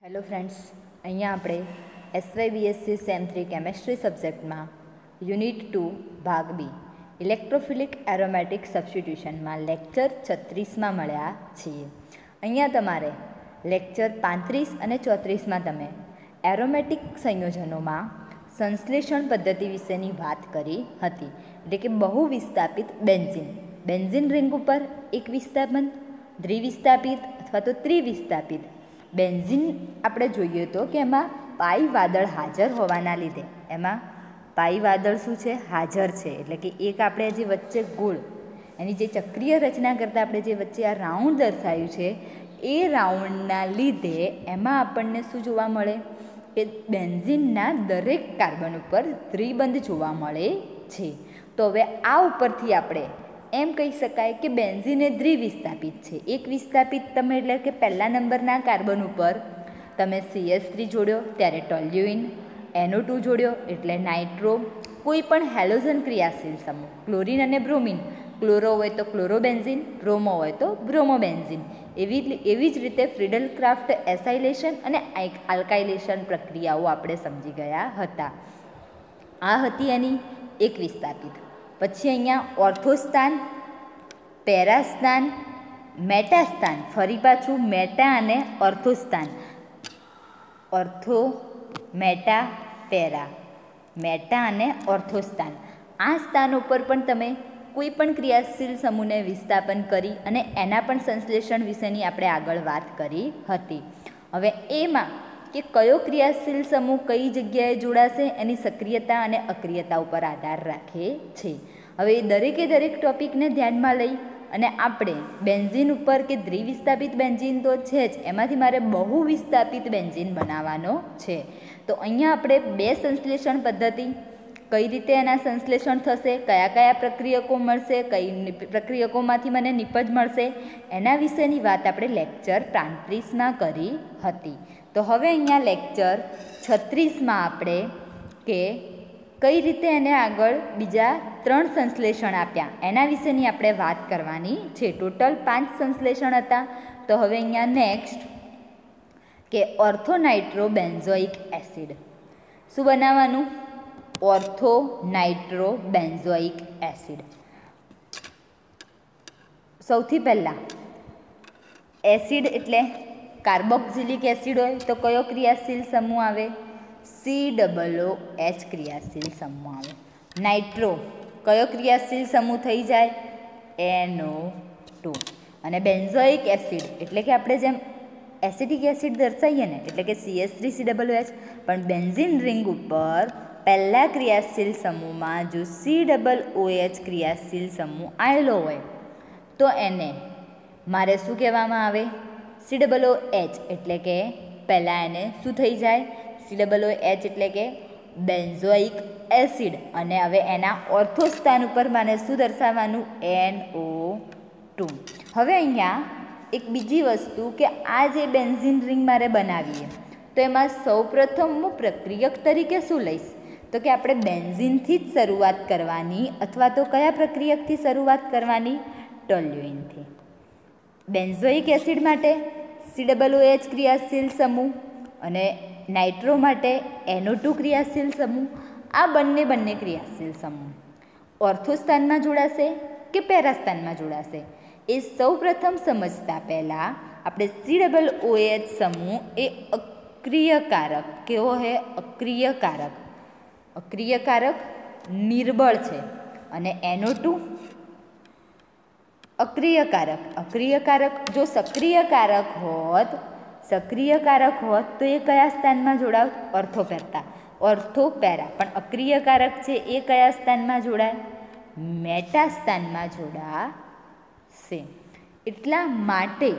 Hello friends, અહીંયા આપણે SYBSc same 3 chemistry સબ્જેક્ટમાં unit 2 ભાગ બી ઇલેક્ટ્રોફિલિક એરોમેટિક સબસ્ટિટ્યુશનમાં લેક્ચર 36માં મળ્યા છીએ. અહીંયા તમારે લેક્ચર 35 અને 34માં તમે એરોમેટિક સંયોજનોમાં સંશ્લેષણ પદ્ધતિ વિશેની વાત કરી હતી. એટલે કે બહુ વિસ્થાપિત બેન્ઝીન રિંગ ઉપર એક વિસ્થાપન, દ્વિવિસ્થાપિત અથવા તો ત્રિવિસ્થાપિત બેન્ઝીન આપણે જોઈએ તો કે એમાં પાઈ વાદળ હાજર હોવાના લીધે એમાં પાઈ વાદળ શું છે? હાજર છે. એટલે કે એક આપણે જે વચ્ચે ગોળ એની જે ચક્રીય રચના કરતાં આપણે જે વચ્ચે આ રાઉન્ડ દર્શાવ્યું છે એ રાઉન્ડના લીધે એમાં આપણને શું જોવા મળે કે બેન્ઝીનના દરેક કાર્બન ઉપર દ્વિબંધ જોવા મળે છે. તો હવે આ ઉપરથી આપણે એમ કહી શકાય કે બેન્ઝીન એ દ્વિવિસ્થાપિત છે. એક વિસ્થાપિત તમે એટલે કે પહેલા નંબરના કાર્બન ઉપર તમે CH3 જોડ્યો ત્યારે ટોલ્યુઇન, NO2 જોડ્યો એટલે નાઇટ્રો, કોઈ પણ હેલોજન ક્રિયાશીલ સમૂહ ક્લોરીન અને બ્રોમિન, ક્લોરો હોય તો ક્લોરોબેન્ઝીન, બ્રોમો હોય તો બ્રોમોબેન્ઝીન. એવી જ રીતે ફ્રીડલ ક્રાફ્ટ એસાઇલેશન અને આલ્કાઇલેશન પ્રક્રિયાઓ આપણે સમજી ગયા હતા. આ હતી એની એક વિસ્થાપિત. પછી અહીંયા ઓર્થોસ્થાન, પેરાસ્થાન, મેટાસ્થાન, ફરી પાછું મેટા અને ઓર્થોસ્થાન, ઓર્થો, મેટા, પેરા, મેટા અને ઓર્થોસ્થાન. આ સ્થાન ઉપર પણ તમે કોઈ પણ ક્રિયાશીલ સમૂહને વિસ્થાપન કરી અને એના પણ સંશ્લેષણ વિશેની આપણે આગળ વાત કરી હતી. હવે એમાં કે કયો ક્રિયાશીલ સમૂહ કઈ જગ્યાએ જોડાશે એની સક્રિયતા અને અક્રિયતા ઉપર આધાર રાખે છે. હવે દરેકે દરેક ટોપિકને ધ્યાનમાં લઈ અને આપણે બેન્ઝીન ઉપર કે દ્વિવિસ્થાપિત બેન્ઝીન તો છે જ, એમાંથી મારે બહુ વિસ્થાપિત બેન્ઝીન બનાવવાનો છે. તો અહીંયા આપણે બે સંશ્લેષણ પદ્ધતિ, કઈ રીતે એના સંશ્લેષણ થશે, કયા કયા પ્રક્રિયકો મળશે, કઈ પ્રક્રિયકોમાંથી મને નિપજ મળશે, એના વિશેની વાત આપણે લેક્ચર 35માં કરી હતી. તો હવે અહીંયા લેક્ચર 36માં આપણે કે કઈ રીતે એને આગળ બીજા 3 સંશ્લેષણ આપ્યા એના વિશેની આપણે વાત કરવાની છે. ટોટલ 5 સંશ્લેષણ હતા. તો હવે અહીંયા નેક્સ્ટ કે ઓર્થોનાઇટ્રોબેન્ઝોઇક એસિડ. શું બનાવવાનું? ઓર્થોનાઇટ્રોબેન્ઝોઇક એસિડ. સૌથી પહેલાં એસિડ એટલે કાર્બોક્સિલિક એસિડ હોય તો કયો ક્રિયાશીલ સમૂહ આવે? COOH ક્રિયાશીલ સમૂહ આવે. નાઇટ્રો કયો ક્રિયાશીલ સમૂહ થઈ જાય? NO2. અને બેન્ઝોઇક એસિડ એટલે કે આપણે જેમ એસિડિક એસિડ દર્શાવીએ ને એટલે કે CH3COOH, પણ બેન્ઝીન રિંગ ઉપર પહેલા ક્રિયાશીલ સમૂહમાં જો COOH ક્રિયાશીલ સમૂહ આવેલો હોય તો એને મારે શું કહેવામાં આવે? COOH એટલે કે પહેલાં એને શું થઈ જાય? COOH એટલે કે બેન્ઝોઇક એસિડ. અને હવે એના ઓર્થોસ્થાન ઉપર મારે શું દર્શાવવાનું? NO2. હવે અહીંયા એક બીજી વસ્તુ કે આ જે બેન્ઝીન રિંગ મારે બનાવીએ તો એમાં સૌપ્રથમ હું પ્રક્રિયક તરીકે શું લઈશ? તો કે આપણે બેન્ઝીનથી જ શરૂઆત કરવાની અથવા તો કયા પ્રક્રિયકથી શરૂઆત કરવાની? ટોલ્યુઇનથી. બેન્ઝોઇક એસિડ માટે COOH ક્રિયાશીલ સમૂહ અને નાઇટ્રો માટે NO2 ક્રિયાશીલ સમૂહ. આ બંને ક્રિયાશીલ સમૂહ ઓર્થોસ્થાનમાં જોડાશે કે પેરાસ્થાનમાં જોડાશે એ સૌ પ્રથમ સમજતા પહેલાં આપણે COOH સમૂહ એ અક્રિયકારક કેવો હે? અક્રિયકારક નિર્બળ છે. અને NO2 અક્રિયકારક જો સક્રિયકારક હોત તો એ કયા સ્થાનમાં જોડાવત? ઓર્થોપેરા. પણ અક્રિયકારક છે એ કયા સ્થાનમાં જોડાય? મેટા સ્થાનમાં જોડાશે. એટલા માટે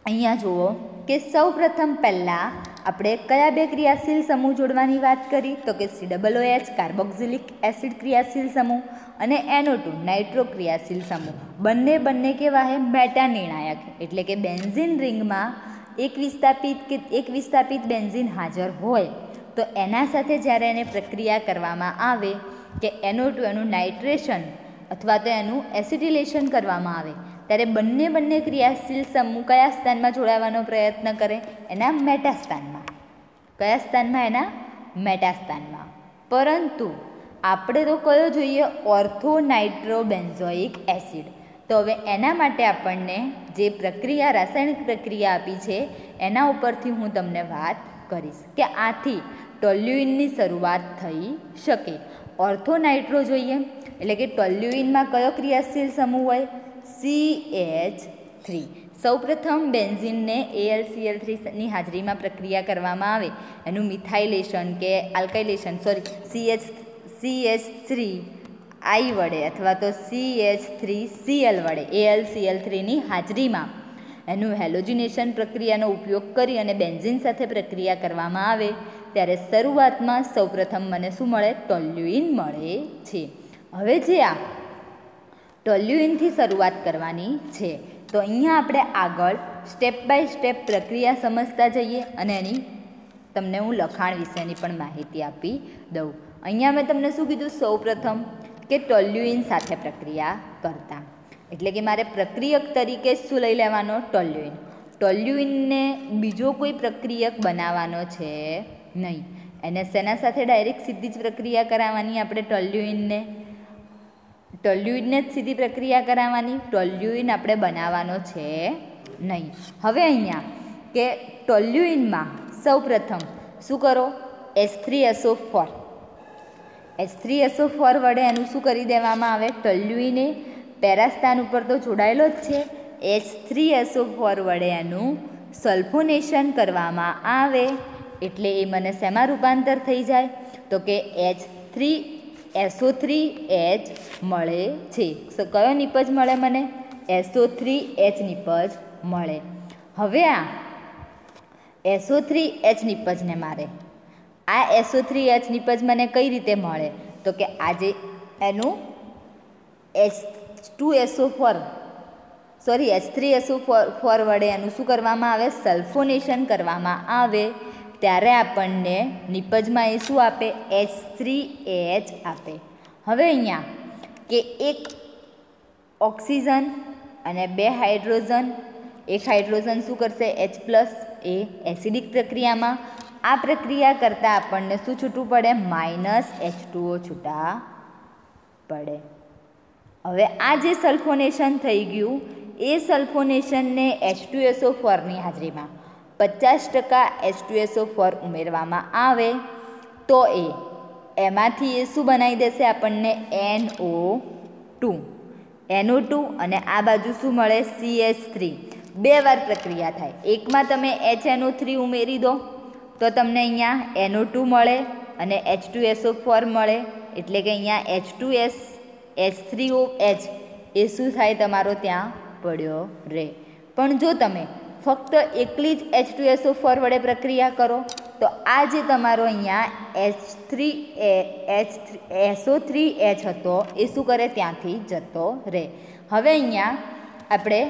અહીંયા જુઓ કે સૌ પ્રથમ પહેલાં આપણે કયા બે ક્રિયાશીલ સમૂહ જોડવાની વાત કરી? તો કે COOH કાર્બોક્સિલિક એસિડ ક્રિયાશીલ સમૂહ અને NO2 નાઇટ્રો ક્રિયાશીલ સમૂહ. બંને કેવા હે? મેટા નિર્ણાયક. એટલે કે બેન્ઝીન રિંગમાં એક વિસ્થાપિત બેન્ઝીન હાજર હોય તો એના સાથે જ્યારે એને પ્રક્રિયા કરવામાં આવે કે NO2 એનું નાઇટ્રેશન અથવા તો એનું એસિટિલેશન કરવામાં આવે ત્યારે બંને ક્રિયાશીલ સમૂહ કયા સ્થાનમાં જોડાવાનો પ્રયત્ન કરે? એના મેટા સ્થાનમાં. કયા સ્થાનમાં? એના મેટા સ્થાનમાં. પરંતુ આપણે તો કયો જોઈએ? Ortho nitrobenzoic acid. તો હવે એના માટે આપણને જે પ્રક્રિયા, રાસાયણિક પ્રક્રિયા આપી છે એના ઉપરથી હું તમને વાત કરીશ કે આથી ટોલ્યુઇનની શરૂઆત થઈ શકે. ઓર્થો નાઇટ્રો જોઈએ એટલે કે ટોલ્યુઇનમાં કયો ક્રિયાશીલ સમૂહ હોય? CH3. સૌપ્રથમ બેન્ઝીનને AlCl3ની હાજરીમાં પ્રક્રિયા કરવામાં આવે, એનું મિથાઇલેશન કે આલ્કાઇલેશન CH3 I વડે અથવા તો CH3Cl વડે AlCl3ની હાજરીમાં એનું હેલોજિનેશન પ્રક્રિયાનો ઉપયોગ કરી અને બેન્ઝીન સાથે પ્રક્રિયા કરવામાં આવે ત્યારે શરૂઆતમાં સૌપ્રથમ મને શું મળે? ટોલ્યુઇન મળે છે. હવે જે આ ટોલ્યુઇનથી શરૂઆત કરવાની છે તો અહીંયા આપણે આગળ સ્ટેપ બાય સ્ટેપ પ્રક્રિયા સમજતા જઈએ અને એની તમને હું લખાણ વિશેની પણ માહિતી આપી દઉં. અહીંયા મેં તમને શું કીધું? સૌપ્રથમ કે ટોલ્યુઇન સાથે પ્રક્રિયા કરતા, એટલે કે મારે પ્રક્રિયક તરીકે શું લઈ લેવાનો? ટોલ્યુઇન. ટોલ્યુઇનને બીજો કોઈ પ્રક્રિયક બનાવવાનો છે નહીં. એને શેના સાથે ડાયરેક્ટ સીધી જ પ્રક્રિયા કરાવવાની? આપણે ટોલ્યુઇનને જ સીધી પ્રક્રિયા કરાવવાની. ટોલ્યુઇન આપણે બનાવવાનો છે નહીં. હવે અહીંયા કે ટોલ્યુઇનમાં સૌપ્રથમ શું કરો? H3SO4 વડે એનું શું કરી દેવામાં આવે? ટોલ્યુઇને પેરાસ્થાન ઉપર તો જોડાયેલો જ છે. H3SO4 વડે એનું સલ્ફોનેશન કરવામાં આવે એટલે એ મને શેમાં રૂપાંતર થઈ જાય? તો કે SO3H મળે છે. કયો નિપજ મળે મને? SO3H નિપજ મળે. હવે આ SO3H નિપજને મારે આ SO3H નિપજ મને કઈ રીતે મળે? તો કે આજે એનું H3SO4 વડે એનું શું કરવામાં આવે? સલ્ફોનેશન કરવામાં આવે ત્યારે આપણને નિપજમાં એ શું આપે? H3H આપે. હવે અહીંયા કે એક ઓક્સિજન અને બે હાઇડ્રોજન, એક હાઇડ્રોજન શું કરશે? H+, એ એસિડિક પ્રક્રિયામાં આ પ્રક્રિયા કરતાં આપણને શું છૂટવું પડે? -H2O છૂટા પડે. હવે આ જે સલ્ફોનેશન થઈ ગયું એ સલ્ફોનેશનને H2SO4ની હાજરીમાં 50% H2SO4 ઉમેરવામાં આવે તો એમાંથી એ શું બનાવી દેશે આપણને? NO2 અને આ બાજુ શું મળે? CH3. બે વાર પ્રક્રિયા થાય. એકમાં તમે HNO3 ઉમેરી દો તો તમને અહીંયા NO2 મળે અને H2SO4 મળે એટલે કે અહીંયા H3OH એ શું થાય? તમારો ત્યાં પડ્યો રહે. પણ જો તમે ફક્ત એકલી જ H2SO4 વડે પ્રક્રિયા કરો તો આ જે તમારો અહીંયા SO3H હતો એ શું કરે? ત્યાંથી જતો રહે. હવે અહીંયા આપણે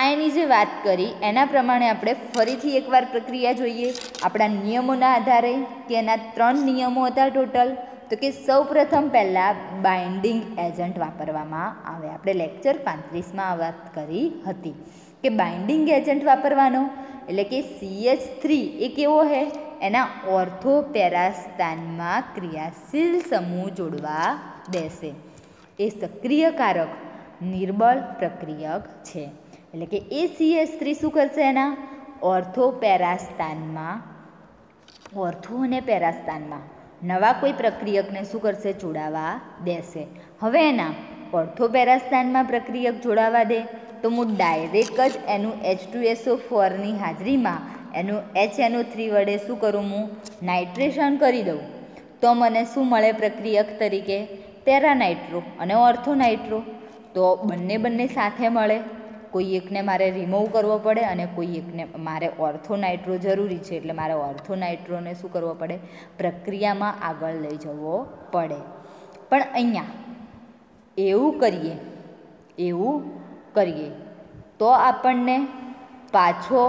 આની જે વાત કરી એના પ્રમાણે આપણે ફરીથી એકવાર પ્રક્રિયા જોઈએ આપણા નિયમોના આધારે કે એના 3 નિયમો હતા ટોટલ. તો કે સૌપ્રથમ પહેલાં બાઇન્ડિંગ એજન્ટ વાપરવામાં આવે. આપણે લેક્ચર 35માં વાત કરી હતી કે બાઇન્ડિંગ એજન્ટ વાપરવાનો એટલે કે CH3 એ કેવો છે? એના ઓર્થો પેરાસ્થાનમાં ક્રિયાશીલ સમૂહ જોડવા દેશે. એ સક્રિયકારક નિર્બળ પ્રક્રિયક છે. એટલે કે એ CH3 શું કરશે? એના ઓર્થો અને પેરાસ્થાનમાં નવા કોઈ પ્રક્રિયકને શું કરશે? જોડાવા દેશે. હવે એના ઓર્થો પેરાસ્થાનમાં પ્રક્રિયક જોડાવા દે તો હું ડાયરેક્ટ જ એનું H2SO4ની હાજરીમાં એનું HNO3 વડે શું કરું? હું નાઇટ્રેશન કરી દઉં તો મને શું મળે પ્રક્રિયક તરીકે? પેરાનાઇટ્રો અને ઓર્થો નાઇટ્રો. તો બંને સાથે મળે. કોઈ એકને મારે રિમૂવ કરવો પડે અને કોઈ એકને મારે ઓર્થો નાઇટ્રો જરૂરી છે એટલે મારે ઓર્થો નાઇટ્રોને શું કરવો પડે? પ્રક્રિયામાં આગળ લઈ જવો પડે. પણ અહીંયા એવું કરીએ તો આપણને પાછો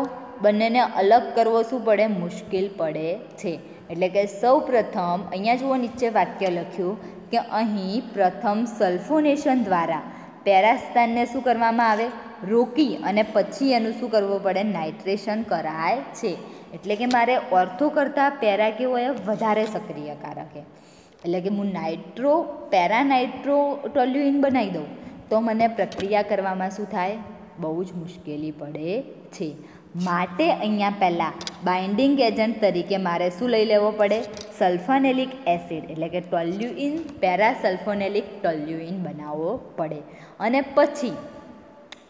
બંનેને અલગ કરવો શું પડે? મુશ્કેલ પડે છે. એટલે કે સૌપ્રથમ અહીંયા જુઓ નીચે વાક્ય લખ્યું કે અહીં પ્રથમ સલ્ફોનેશન દ્વારા પેરાસ્થાનને શું કરવામાં આવે? રોકી અને પછી એનું શું કરવું પડે, નાઇટ્રેશન કરાય છે. એટલે કે મારે ઓર્થો કરતાં પેરા કેવો હોય, વધારે સક્રિયકારક છે. એટલે કે હું પેરાનાઇટ્રો ટોલ્યુઇન બનાવી દઉં તો મને પ્રક્રિયા કરવામાં શું થાય, બહુ જ મુશ્કેલી પડે છે. માટે અહીંયા પહેલાં બાઇન્ડિંગ એજન્ટ તરીકે મારે શું લઈ લેવો પડે, સલ્ફોનેલિક એસિડ એટલે કે ટોલ્યુઇન, પેરાસલ્ફોનેલિક ટોલ્યુઇન બનાવવો પડે. અને પછી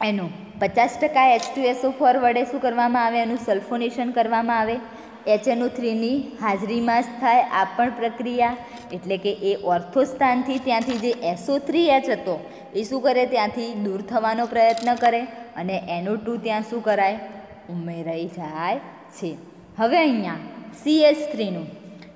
એનું 50% H2SO4 વડે શું કરવામાં આવે, એનું સલ્ફોનેશન કરવામાં આવે. HNO3ની હાજરીમાં જ થાય આ પણ પ્રક્રિયા. એટલે કે એ ઓર્થોસ્થાનથી ત્યાંથી જે SO3H હતો એ શું કરે, ત્યાંથી દૂર થવાનો પ્રયત્ન કરે અને NO2 ત્યાં શું કરાય, ઉમેરાઈ જાય છે. હવે અહીંયા CH3નું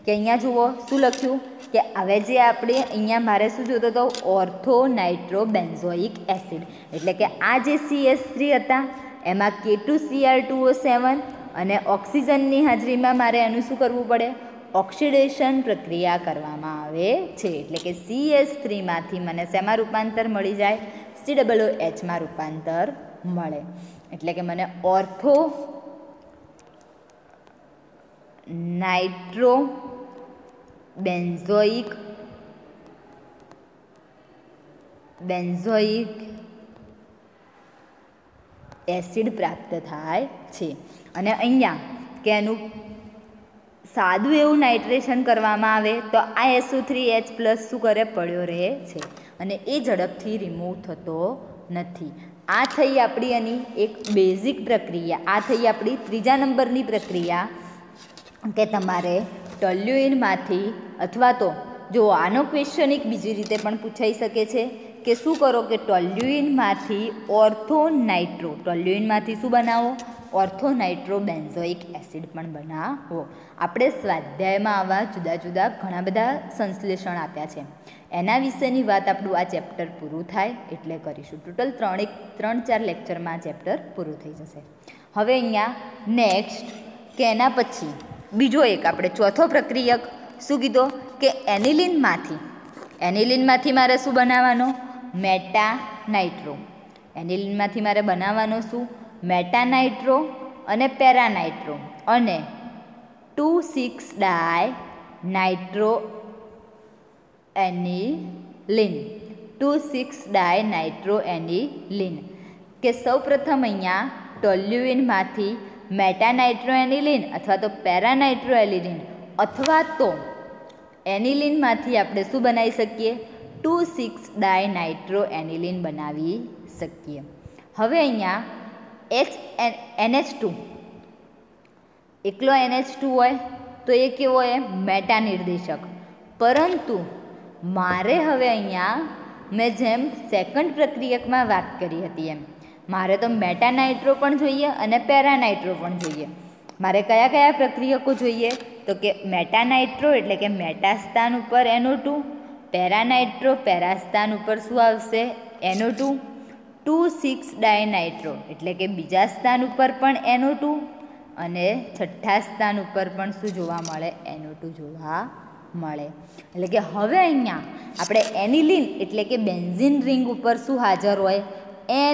કે અહીંયા જુઓ શું લખ્યું કે હવે જે આપણે અહીંયા મારે શું જોતો હતો, ઓર્થો નાઇટ્રોબેન્ઝોઇક એસિડ. એટલે કે આ જે CH3 હતા એમાં K2Cr2O7 અને ઓક્સિજનની હાજરીમાં મારે એનું શું કરવું પડે, ઓક્સિડેશન પ્રક્રિયા કરવામાં આવે છે. એટલે કે CH3માંથી મને શેમાં રૂપાંતર મળી જાય, COOHમાં રૂપાંતર મળે. એટલે કે મને ઓર્થો નાઇટ્રોબેન્ઝોઇક એસિડ પ્રાપ્ત થાય છે. અને અહીંયા કે એનું સાદું એવું નાઇટ્રેશન કરવામાં આવે તો આ SO3H પ્લસ શું કરે, પડ્યો રહે છે અને એ ઝડપથી રિમૂવ થતો નથી. આ થઈ આપણી એની એક બેઝિક પ્રક્રિયા. આ થઈ આપણી ત્રીજા નંબરની પ્રક્રિયા કે તમારે ટોલ્યુઇનમાંથી, અથવા તો જો આનો ક્વેશ્ચન એક બીજી રીતે પણ પૂછાઈ શકે છે કે શું કરો કે ટોલ્યુઇનમાંથી ટોલ્યુઇનમાંથી શું બનાવો, ઓર્થોનાઇટ્રોબેન્ઝોઇક એસિડ પણ બનાવો. આપણે સ્વાધ્યાયમાં આવા જુદા જુદા ઘણા બધા સંશ્લેષણ આપ્યા છે. એના વિશેની વાત આપણું આ ચેપ્ટર પૂરું થાય એટલે કરીશું. ટોટલ 3-4 લેક્ચરમાં આ ચેપ્ટર પૂરું થઈ જશે. હવે અહીંયા નેક્સ્ટ કે એના પછી બીજો એક આપણે ચોથો પ્રક્રિયક શું કીધો કે એનિલિનમાંથી મારે શું બનાવવાનો, મેટાનાઇટ્રો. એનિલિનમાંથી મારે બનાવવાનો શું, મેટાનાઇટ્રો અને પેરાનાઇટ્રો અને 2,6-ડાયનાઇટ્રોએનિલિન. કે સૌપ્રથમ અહીંયા ટોલ્યુઇનમાંથી મેટાનાઇટ્રોએનિલિન અથવા તો પેરાનાઇટ્રોએનિલિન અથવા તો એનિલિનમાંથી આપણે શું બનાવી શકીએ, 2,6-ડાયનાઇટ્રોએનિલિન બનાવી શકીએ. હવે અહીંયા NH2 એકલો NH2 હોય તો એ કેવો હોય, મેટા નિર્દેશક. પરંતુ મારે હવે અહીંયા મેં જેમ સેકન્ડ પ્રક્રિયકમાં વાત કરી હતી એમ મારે તો મેટાનાઇટ્રો પણ જોઈએ અને પેરાનાઇટ્રો પણ જોઈએ. મારે કયા કયા પ્રક્રિયકો જોઈએ તો કે મેટાનાઇટ્રો એટલે કે મેટા સ્થાન ઉપર NO2, પેરાનાઇટ્રો પેરા સ્થાન ઉપર શું આવશે, NO2, 2,6-ડાયનાઇટ્રો એટલે કે બીજા સ્થાન ઉપર પણ NO2 અને છઠ્ઠા સ્થાન ઉપર પણ શું જોવા મળે, NO2 જોવા મળે. એટલે કે હવે અહીંયા આપણે એનિલિન એટલે કે બેન્ઝીન રિંગ ઉપર શું હાજર હોય,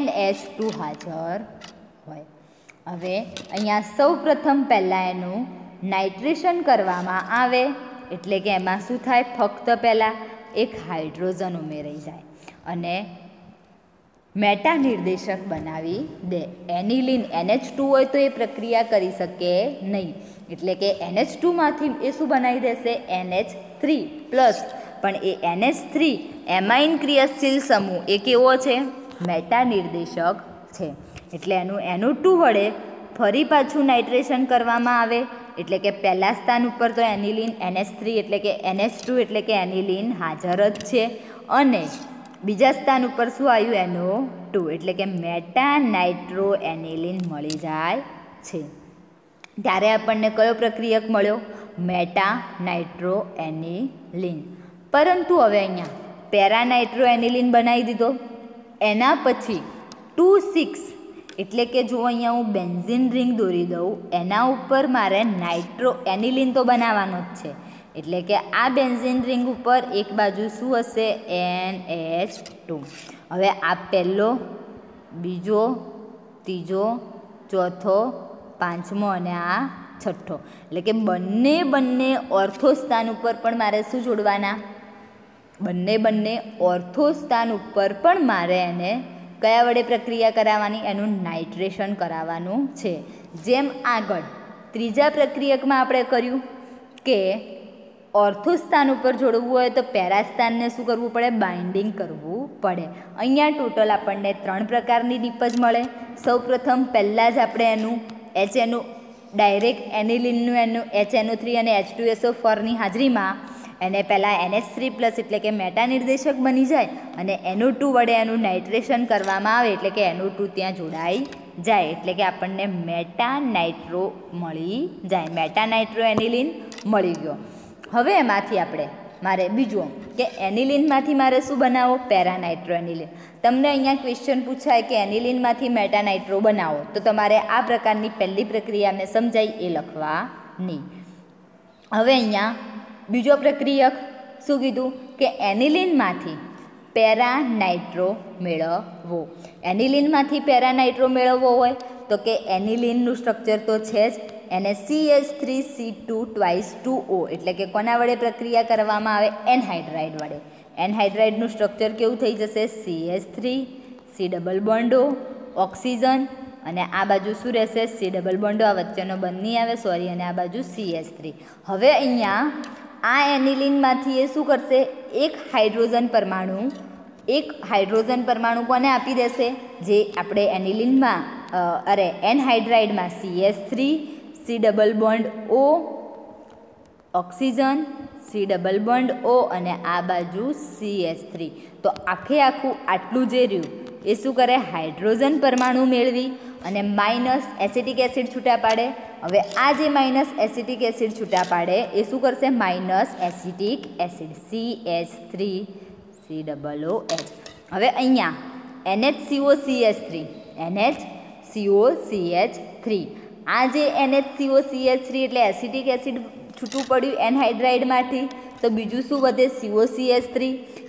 NH2 હાજર હોય. હવે અહીંયા સૌ પ્રથમ પહેલાં એનું નાઇટ્રેશન કરવામાં આવે એટલે કે એમાં શું થાય, ફક્ત પહેલાં એક હાઇડ્રોજન ઉમેરાઈ જાય અને મેટા નિર્દેશક બનાવી દે. એનિલિન NH2 હોય તો એ પ્રક્રિયા કરી શકે નહીં. એટલે કે NH2માંથી એ શું બનાવી દેશે, NH3 પ્લસ. પણ એ NH3 એમાઇન ક્રિયાશીલ સમૂહ એ કેવો છે, મેટા નિર્દેશક છે. એટલે એનું NO2 વડે ફરી પાછું નાઇટ્રેશન કરવામાં આવે. એટલે કે પહેલા સ્થાન ઉપર તો એનિલિન NH3 એટલે કે NH2 એટલે કે એનિલિન હાજર જ છે અને બીજા સ્થાન ઉપર શું આવ્યું, NO2 એટલે કે મેટા નાઇટ્રો એનિલિન મળી જાય છે. ત્યારે આપણને કયો પ્રક્રિયક મળ્યો, મેટા નાઇટ્રો એનિલિન. પરંતુ હવે અહીંયા પેરાનાઇટ્રો એનિલિન બનાવી દીધો. એના પછી 2,6 એટલે કે જો અહીંયા હું બેન્ઝીન રિંગ દોરી દઉં એના ઉપર મારે નાઇટ્રો એનિલિન તો બનાવવાનો જ છે. એટલે કે આ બેન્ઝીન રિંગ ઉપર એક બાજુ શું હશે, NH2. હવે આ પહેલો, બીજો ત્રીજો, ચોથો, પાંચમો અને આ છઠ્ઠો. એટલે કે બંને ઓર્થો સ્થાન ઉપર પણ મારે શું જોડવાના? બંને ઓર્થો સ્થાન ઉપર પણ મારે એને કયા વડે પ્રક્રિયા કરાવવાની? એનું નાઇટ્રેશન કરાવવાનું છે. જેમ આગળ ત્રીજા પ્રક્રિયકમાં આપણે કર્યું કે ઓર્થો સ્થાન ઉપર જોડવું હોય તો પેરા સ્થાનને શું કરવું પડે? બાઇન્ડિંગ કરવું પડે. અહીંયા ટોટલ આપણને 3 પ્રકારની નિપજ મળે. સૌપ્રથમ પહેલાં જ આપણે એનું ડાયરેક્ટ એનિલિનનું એનું HNO3 અને H2SO4ની હાજરીમાં એને પહેલાં NH3+ એટલે કે મેટા નિર્દેશક બની જાય અને NO2 વડે એનું નાઇટ્રેશન કરવામાં આવે એટલે કે NO2 ત્યાં જોડાઈ જાય એટલે કે આપણને મેટા નાઇટ્રો મળી જાય. મેટા નાઇટ્રો એનિલિન મળી ગયો. હવે એમાંથી મારે બીજું કે એનિલિનમાંથી મારે શું બનાવો? Para nitro aniline. તમને અહીંયા ક્વેશ્ચન પૂછાય કે એનિલિનમાંથી મેટા નાઇટ્રો બનાવો તો તમારે આ પ્રકારની પહેલી પ્રક્રિયા મેં સમજાઈ એ લખવાની. હવે અહીંયા બીજો પ્રક્રિયક શું કીધું કે એનિલિનમાંથી પેરા નાઇટ્રો મેળવવો. એનિલિનમાંથી પેરા નાઇટ્રો મેળવવો હોય તો કે એનિલિનનું સ્ટ્રક્ચર તો છે જ NH3CH2 એટલે કે કોના વડે પ્રક્રિયા કરવામાં આવે? એનહાઇડ્રાઇડ વડે. એનહાઇડ્રાઇડનું સ્ટ્રક્ચર કેવું થઈ જશે? CH3 C ડબલ બોન્ડો ઓક્સિજન અને આ બાજુ શું રહેશે? C ડબલ બોન્ડો. આ વચ્ચેનો બંધ નહીં આવે, સોરી. અને આ બાજુ CH3. હવે અહીંયા આ એનિલિનમાંથી એ શું કરશે? એક હાઇડ્રોજન પરમાણુ કોને આપી દેશે? જે આપણે એનિલિનમાં એનહાઇડ્રાઇડમાં CH3 C double bond O oxygen C double bond O અને આ બાજુ CH3. તો આખું આટલું જે રહ્યું એ શું કરે? હાઇડ્રોજન પરમાણુ મેળવી અને માઇનસ એસિટિક એસિડ છૂટા પાડે. હવે આ જે માઇનસ એસિટિક એસિડ છૂટા પાડે એ શું કરશે? Minus acetic acid CH3COOH. હવે અહીંયા NHCOCH3 આ જે NHCOCH3 એટલે એસિટિક એસિડ છૂટું પડ્યું એનહાઇડ્રાઇડમાંથી તો બીજું શું વધે? COCH3.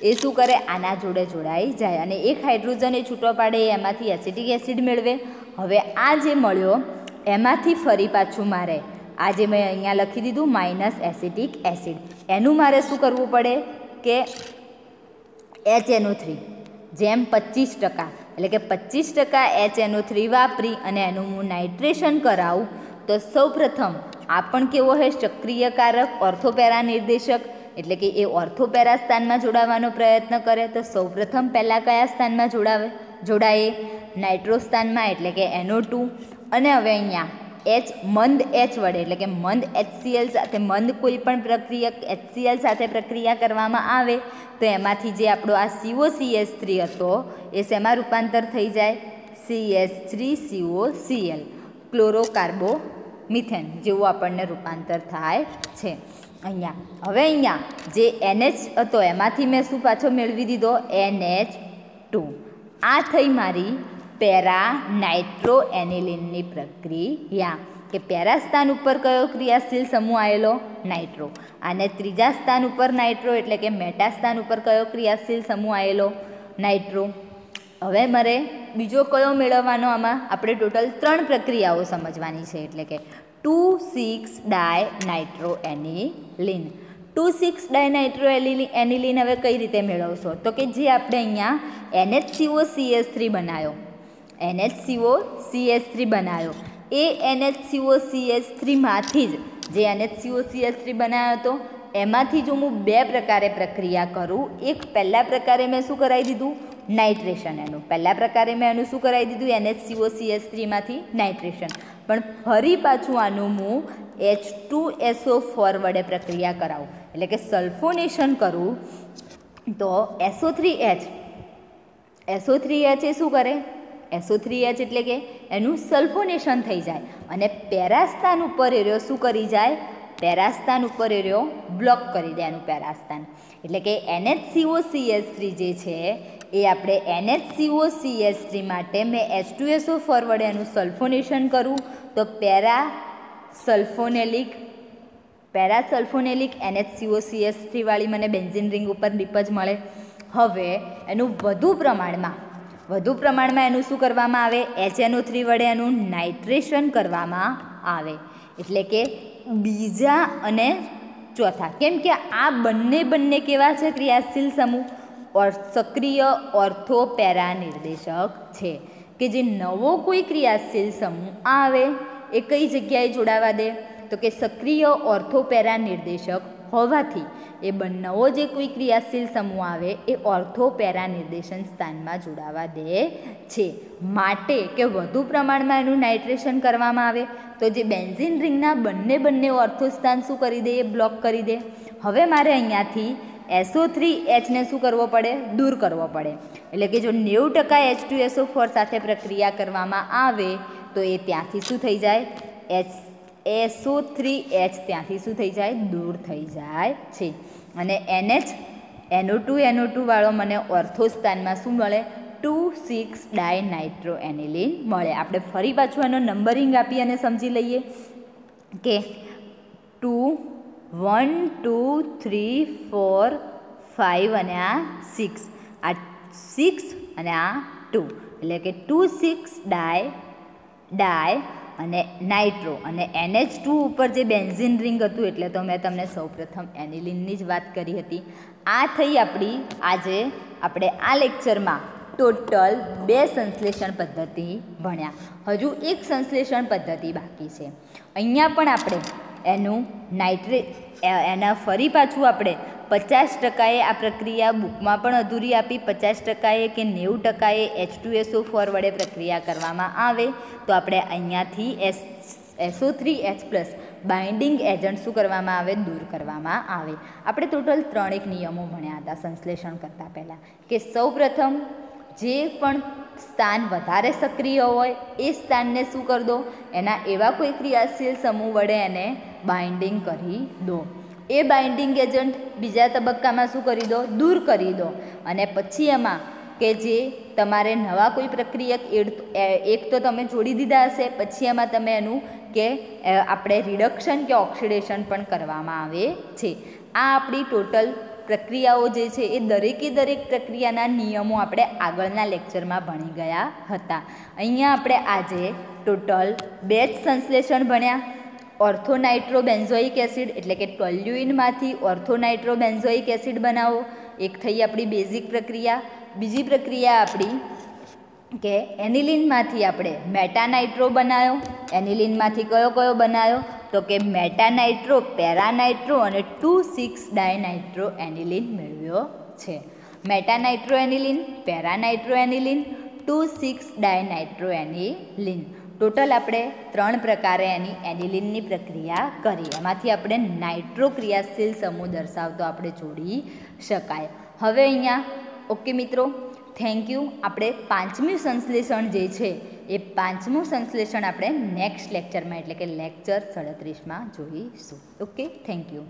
એ શું કરે? આના જોડે જોડાઈ જાય અને એક હાઇડ્રોજન એ છૂટો પાડે એમાંથી એસિટિક એસિડ મેળવે. હવે આ જે મળ્યો એમાંથી ફરી પાછું મારે આ જે મેં અહીંયા લખી દીધું માઇનસ એસિટિક એસિડ એનું મારે શું કરવું પડે કે HNO3 જેમ 25% એટલે કે 25% HNO3 વાપરી અને એનું હું નાઇટ્રેશન કરાવું તો સૌપ્રથમ આ પણ કેવો છે? ચક્રીયકારક ઓર્થોપેરા નિર્દેશક એટલે કે એ ઓર્થોપેરા સ્થાનમાં જોડાવાનો પ્રયત્ન કરે. તો સૌપ્રથમ પહેલાં કયા સ્થાનમાં જોડાય? નાઇટ્રો સ્થાનમાં એટલે કે NO2. અને હવે અહીંયા મંદ H વડે એટલે કે મંદ HCl સાથે મંદ કોઈ પણ પ્રક્રિયક HCl સાથે પ્રક્રિયા કરવામાં આવે તો એમાંથી જે આપણો આ COCH3 હતો એ શેમાં રૂપાંતર થઈ જાય? CH3COCl ક્લોરોકાર્બોમિથેન જેવું આપણને રૂપાંતર થાય છે અહીંયા. હવે અહીંયા જે NH હતો એમાંથી મેં શું પાછો મેળવી દીધો? NH2. આ થઈ મારી પેરા નાઇટ્રો એનિલિનની પ્રક્રિયા કે પેરા સ્થાન ઉપર કયો ક્રિયાશીલ સમૂહ આવેલો? નાઇટ્રો. અને ત્રીજા સ્થાન ઉપર નાઇટ્રો એટલે કે મેટા સ્થાન ઉપર કયો ક્રિયાશીલ સમૂહ આવેલો? નાઇટ્રો. હવે મારે બીજો કયો મેળવવાનો? આમાં આપણે ટોટલ 3 પ્રક્રિયાઓ સમજવાની છે એટલે કે 2,6-ડાયનાઇટ્રો એનિલિન. 2,6-ડાયનાઇટ્રો એનિલિન હવે કઈ રીતે મેળવશો? તો કે જે આપણે અહીંયા NHCOCH3 બનાવ્યો એ NHCOCH3માંથી જ જે NHCOCH3 બનાવ્યો હતો એમાંથી જો હું 2 પ્રકારે પ્રક્રિયા કરું. એક પહેલા પ્રકારે મેં શું કરાવી દીધું? નાઇટ્રેશન. પહેલા પ્રકારે મેં એનું શું કરાવી દીધું? NHCOCH3માંથી નાઇટ્રેશન. પણ ફરી પાછું આનું હું H2SO4 વડે પ્રક્રિયા કરાવું એટલે કે સલ્ફોનેશન કરું તો SO3H એ શું કરે? SO3H એટલે કે એનું સલ્ફોનેશન થઈ જાય અને પેરાસ્થાન ઉપર એરિયો શું કરી જાય? પેરાસ્થાન ઉપર એરિયો બ્લોક કરી દે એનું પેરાસ્થાન. એટલે કે NHCOCH3 જે છે એ આપણે NHCOCH3 માટે મેં H2SO4 વડે એનું સલ્ફોનેશન કરું તો પેરાસલ્ફોનેલિક NHCOCH3 વાળી મને બેન્ઝીન રિંગ ઉપર નિપજ મળે. હવે એનું વધુ વધુ પ્રમાણમાં એનું શું કરવામાં આવે, HNO3 વડે એનું નાઇટ્રેશન કરવામાં આવે. એટલે કે બીજા અને ચોથા, કેમ કે આ બંને કેવા છે ક્રિયાશીલ સમૂહ, સક્રિય ઓર્થો પેરા નિર્દેશક છે. કે જે નવો કોઈ ક્રિયાશીલ સમૂહ આવે એ કઈ જગ્યાએ જોડાવા દે, તો કે સક્રિય ઓર્થો પેરા નિર્દેશક હોવાથી એ નવો જે કોઈ ક્રિયાશીલ સમૂહ આવે એ ઓર્થો પેરા નિર્દેશન સ્થાનમાં જોડાવા દે છે. માટે કે વધુ પ્રમાણમાં એનું નાઇટ્રેશન કરવામાં આવે તો જે બેન્ઝીન રિંગના બંને ઓર્થો સ્થાન શું કરી દે, એ બ્લોક કરી દે. હવે મારે અહીંયાથી SO3H ને શું કરવો પડે, દૂર કરવો પડે. એટલે કે જો 90% H2SO4 સાથે પ્રક્રિયા કરવામાં આવે તો એ ત્યાંથી શું થઈ જાય, SO3H ત્યાંથી શું થઈ જાય, દૂર થઈ જાય છે. અને NO2 વાળો મને ઓર્થો સ્થાનમાં શું મળે, 2,6-ડાયનાઇટ્રોએનિલિન મળે. આપણે ફરી પાછું એનો નંબરિંગ આપી અને સમજી લઈએ કે 2, 1, 2, 3, 4, 5 અને આ 6, આ 6 અને આ 2, એટલે કે 2,6-ડાય અને નાઇટ્રો અને NH2 ઉપર જે બેન્ઝીન રિંગ હતું એટલે તો મેં તમને સૌપ્રથમ એનિલિનની જ વાત કરી હતી. આ થઈ આપણી આજે આપણે આ લેક્ચરમાં ટોટલ 2 સંશ્લેષણ પદ્ધતિ ભણ્યા. હજુ એક સંશ્લેષણ પદ્ધતિ બાકી છે. અહીંયા પણ આપણે એનું એના ફરી પાછું આપણે 50%એ આ પ્રક્રિયા બુકમાં પણ અધૂરી આપી, 50%એ કે 90%એ H2SO4 વડે પ્રક્રિયા કરવામાં આવે તો આપણે અહીંયાથી SO3H+ બાઇન્ડિંગ એજન્ટ શું કરવામાં આવે, દૂર કરવામાં આવે. આપણે ટોટલ 3 નિયમો ભણ્યા હતા સંશ્લેષણ કરતાં પહેલાં, કે સૌપ્રથમ જે પણ સ્થાન વધારે સક્રિય હોય એ સ્થાનને શું કરી દો, એના એવા કોઈ ક્રિયાશીલ સમૂહ વડે એને બાઇન્ડિંગ કરી દો. એ બાઇન્ડિંગ એજન્ટ બીજા તબક્કામાં શું કરી દો, દૂર કરી દો. અને પછી એમાં કે જે તમારે નવા કોઈ પ્રક્રિયક એક તો તમે જોડી દીધા હશે, પછી એમાં તમે એનું કે આપણે રિડક્શન કે ઓક્સિડેશન પણ કરવામાં આવે છે. આ આપણી ટોટલ પ્રક્રિયાઓ જે છે એ દરેક પ્રક્રિયાના નિયમો આપણે આગળના લેક્ચરમાં ભણી ગયા હતા. અહીંયા આપણે આજે ટોટલ 2 જ સંશ્લેષણ ભણ્યા. ઓર્થોનાઇટ્રોબેન્ઝોઇક એસિડ એટલે કે ટોલ્યુઇનમાંથી ઓર્થોનાઇટ્રોબેન્ઝોઇક એસિડ બનાવો, એક થઈ આપણી બેઝિક પ્રક્રિયા. બીજી પ્રક્રિયા આપણી કે એનિલિનમાંથી આપણે મેટાનાઇટ્રો બનાવ્યો. એનિલિનમાંથી કયો બનાવ્યો, તો કે મેટાનાઇટ્રો, પેરાનાઇટ્રો અને 2,6-ડાયનાઇટ્રોએનિલિન મેળવ્યો છે. મેટાનાઇટ્રોએનિલિન, પેરાનાઇટ્રોએનિલિન, 2,6-ડાયનાઇટ્રોએનિલિન. ટોટલ આપણે 3 પ્રકારે એની એનિલિનની પ્રક્રિયા કરી. એમાંથી આપણે નાઇટ્રો ક્રિયાશીલ સમૂહ દર્શાવતો આપણે જોડી શકાય. હવે અહીંયા ઓકે મિત્રો, થેન્ક યુ. આપણે 5મી સંશ્લેષણ જે છે એ 5મું સંશ્લેષણ આપણે નેક્સ્ટ લેક્ચરમાં એટલે કે લેક્ચર 37માં જોઈશું. Okay, thank you.